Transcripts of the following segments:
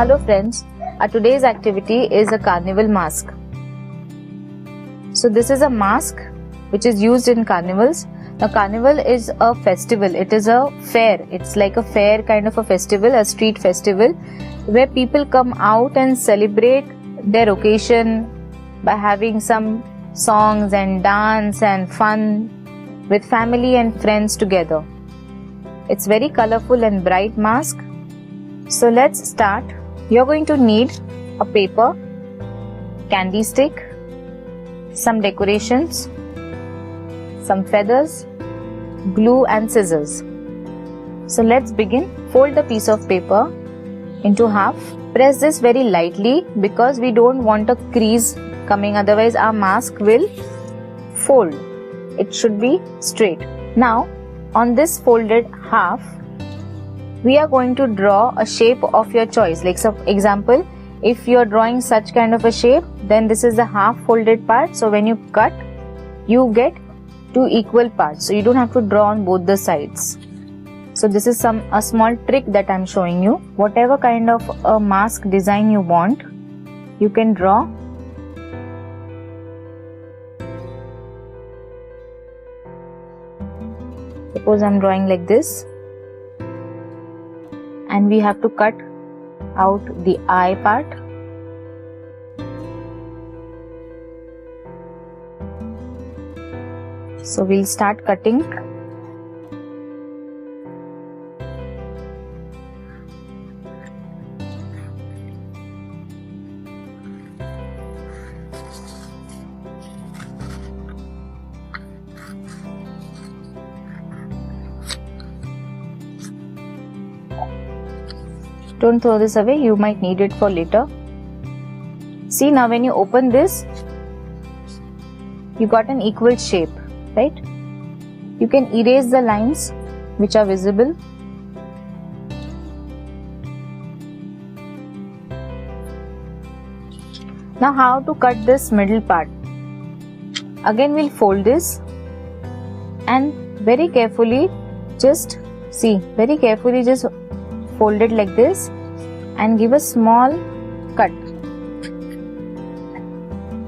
Hello friends, our today's activity is a carnival mask. So this is a mask which is used in carnivals. Now carnival is a festival, it is a fair, it's like a fair kind of a festival, a street festival where people come out and celebrate their occasion by having some songs and dance and fun with family and friends together. It's very colorful and bright mask. So let's start. You're going to need a paper, candy stick, some decorations, some feathers, glue and scissors. So let's begin. Fold the piece of paper into half. Press this very lightly because we don't want a crease coming, otherwise our mask will fold. It should be straight. Now on this folded half, we are going to draw a shape of your choice. Like for example, if you are drawing such kind of a shape, then this is the half folded part. So when you cut, you get two equal parts. So you don't have to draw on both the sides. So this is a small trick that I'm showing you. Whatever kind of a mask design you want, you can draw. Suppose I'm drawing like this. And we have to cut out the eye part. So we'll start cutting. Don't throw this away, you might need it for later. See, now when you open this, you got an equal shape, right? You can erase the lines which are visible. Now how to cut this middle part? Again we'll fold this and very carefully just fold it like this and give a small cut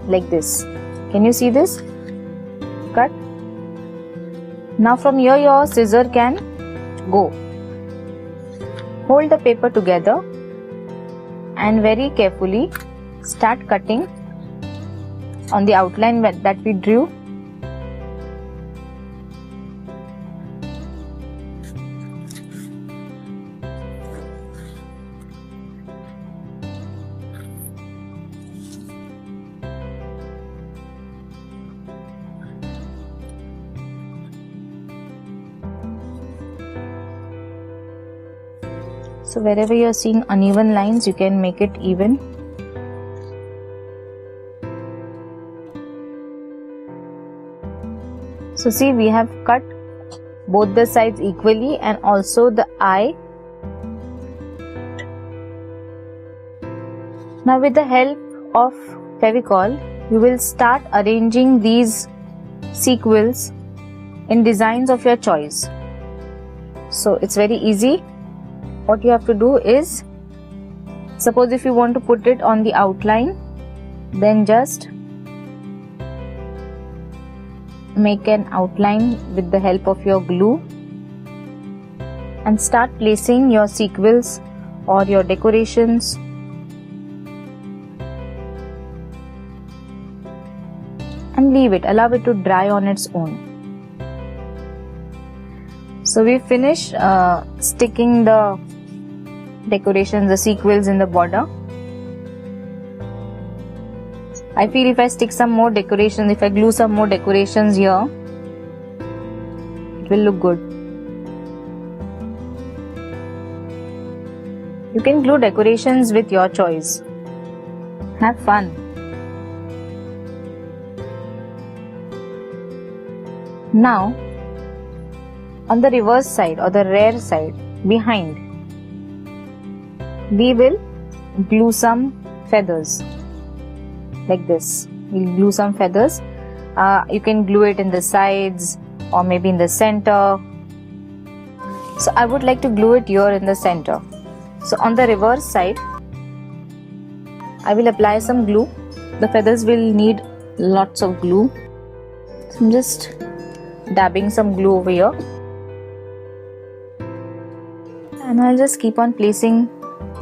like this. Can you see this? Cut. Now from here your scissor can go. Hold the paper together and very carefully start cutting on the outline that we drew. So wherever you are seeing uneven lines, you can make it even. So see, we have cut both the sides equally and also the eye. Now with the help of Fevicol, you will start arranging these sequels in designs of your choice. So it's very easy. What you have to do is, suppose if you want to put it on the outline, then just make an outline with the help of your glue and start placing your sequels or your decorations. And leave it, allow it to dry on its own. So we finish sticking the decorations, the sequels in the border. I feel if I stick some more decorations, if I glue some more decorations here, it will look good. You can glue decorations with your choice. Have fun. Now, on the reverse side or the rear side, behind, we will glue some feathers like this. We'll glue some feathers. You can glue it in the sides or maybe in the center. So I would like to glue it here in the center. So on the reverse side, I will apply some glue. The feathers will need lots of glue. So I'm just dabbing some glue over here. And I'll just keep on placing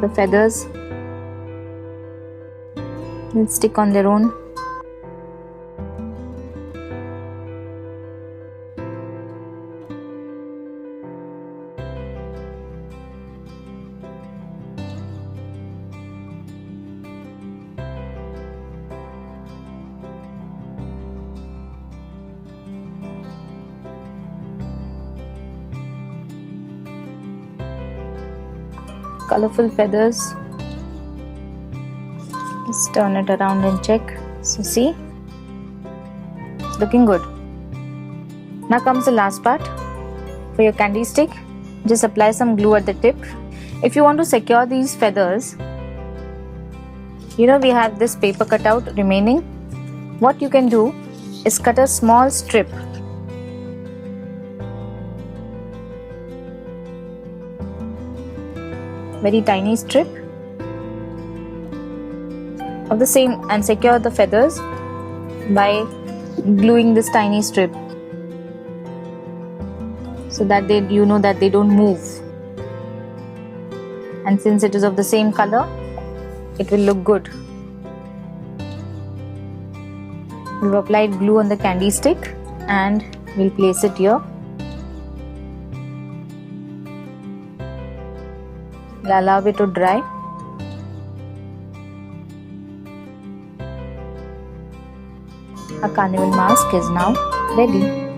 the feathers. They'll stick on their own. Colorful feathers. Just turn it around and check. So see, it's looking good. Now comes the last part. For your candy stick, just apply some glue at the tip. If you want to secure these feathers, we have this paper cutout remaining. What you can do is cut a small strip. Very tiny strip of the same, and secure the feathers by gluing this tiny strip so that they don't move. And since it is of the same color, it will look good. We've applied glue on the candy stick and we'll place it here. We'll allow it to dry. Our carnival mask is now ready.